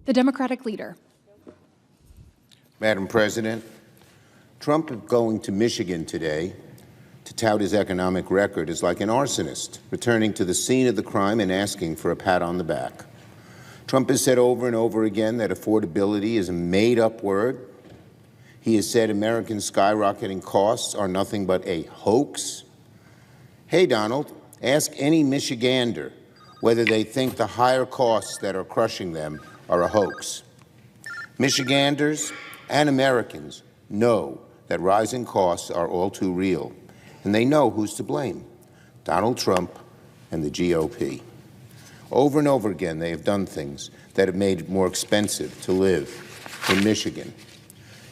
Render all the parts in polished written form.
The Democratic Leader. Madam President, Trump going to Michigan today to tout his economic record is like an arsonist returning to the scene of the crime and asking for a pat on the back. Trump has said over and over again that affordability is a made-up word. He has said American skyrocketing costs are nothing but a hoax. Hey, Donald, ask any Michigander whether they think the higher costs that are crushing them are a hoax. Michiganders and Americans know that rising costs are all too real, and they know who's to blame: Donald Trump and the GOP. Over and over again, they have done things that have made it more expensive to live in Michigan.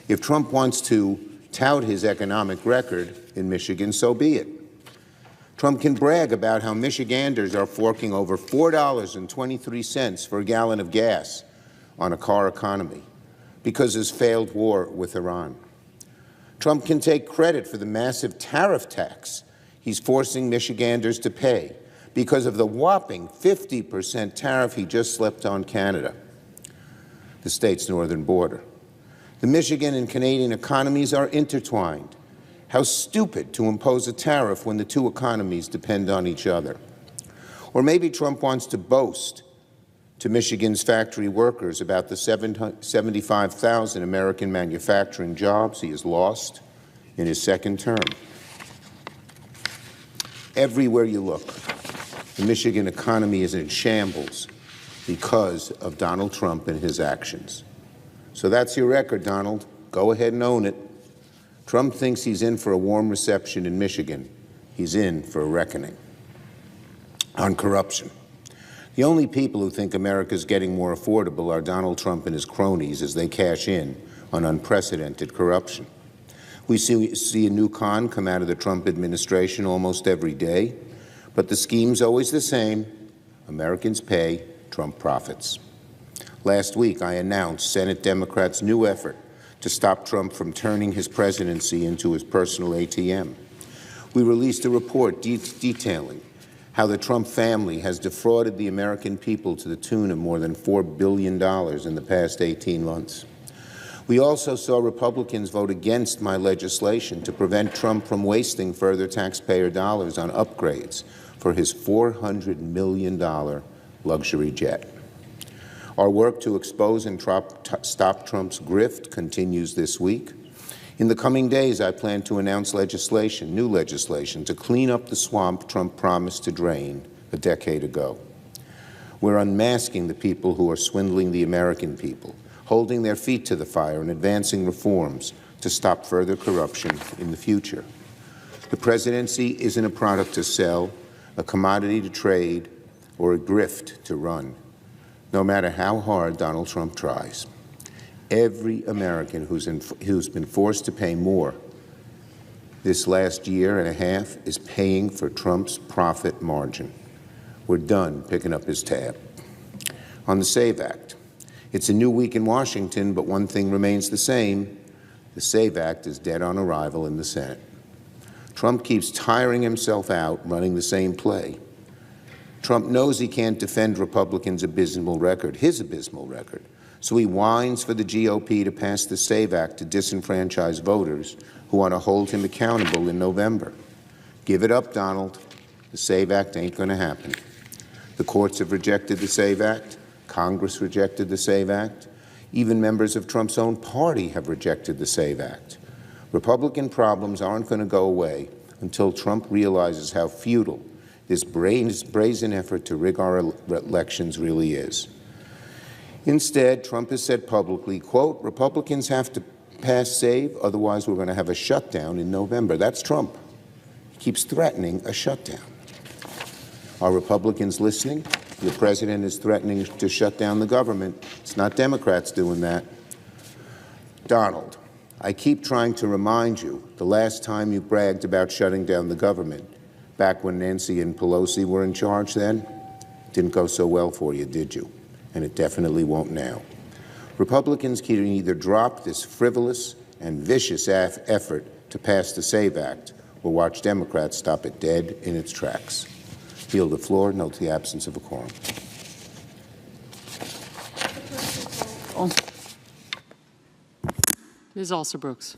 If Trump wants to tout his economic record in Michigan, so be it. Trump can brag about how Michiganders are forking over $4.23 for a gallon of gas on a car economy because of his failed war with Iran. Trump can take credit for the massive tariff tax he's forcing Michiganders to pay because of the whopping 50% tariff he just slapped on Canada, the state's northern border. The Michigan and Canadian economies are intertwined. How stupid to impose a tariff when the two economies depend on each other. Or maybe Trump wants to boast to Michigan's factory workers about the 75,000 American manufacturing jobs he has lost in his second term. Everywhere you look, the Michigan economy is in shambles because of Donald Trump and his actions. So that's your record, Donald. Go ahead and own it. Trump thinks he's in for a warm reception in Michigan. He's in for a reckoning. On corruption. The only people who think America's getting more affordable are Donald Trump and his cronies as they cash in on unprecedented corruption. We see a new con come out of the Trump administration almost every day, but the scheme's always the same. Americans pay, Trump profits. Last week, I announced Senate Democrats' new effort to stop Trump from turning his presidency into his personal ATM. We released a report detailing how the Trump family has defrauded the American people to the tune of more than $4 billion in the past 18 months. We also saw Republicans vote against my legislation to prevent Trump from wasting further taxpayer dollars on upgrades for his $400 million luxury jet. Our work to expose and stop Trump's grift continues this week. In the coming days, I plan to announce new legislation, to clean up the swamp Trump promised to drain a decade ago. We're unmasking the people who are swindling the American people, holding their feet to the fire and advancing reforms to stop further corruption in the future. The presidency isn't a product to sell, a commodity to trade, or a grift to run, no matter how hard Donald Trump tries. Every American who's been forced to pay more this last year and a half is paying for Trump's profit margin. We're done picking up his tab. On the SAVE Act, it's a new week in Washington, but one thing remains the same. The SAVE Act is dead on arrival in the Senate. Trump keeps tiring himself out running the same play. Trump knows he can't defend Republicans' abysmal record, his abysmal record, so he whines for the GOP to pass the SAVE Act to disenfranchise voters who want to hold him accountable in November. Give it up, Donald. The SAVE Act ain't going to happen. The courts have rejected the SAVE Act. Congress rejected the SAVE Act. Even members of Trump's own party have rejected the SAVE Act. Republican problems aren't going to go away until Trump realizes how futile this brazen effort to rig our elections really is. Instead, Trump has said publicly, quote, Republicans have to pass SAVE, otherwise we're going to have a shutdown in November. That's Trump. He keeps threatening a shutdown. Are Republicans listening? The president is threatening to shut down the government. It's not Democrats doing that. Donald, I keep trying to remind you the last time you bragged about shutting down the government, back when Nancy and Pelosi were in charge then, didn't go so well for you, did you? And it definitely won't now. Republicans can either drop this frivolous and vicious effort to pass the SAVE Act or watch Democrats stop it dead in its tracks. Yield the floor. Note the absence of a quorum. Ms. Alsabrooks.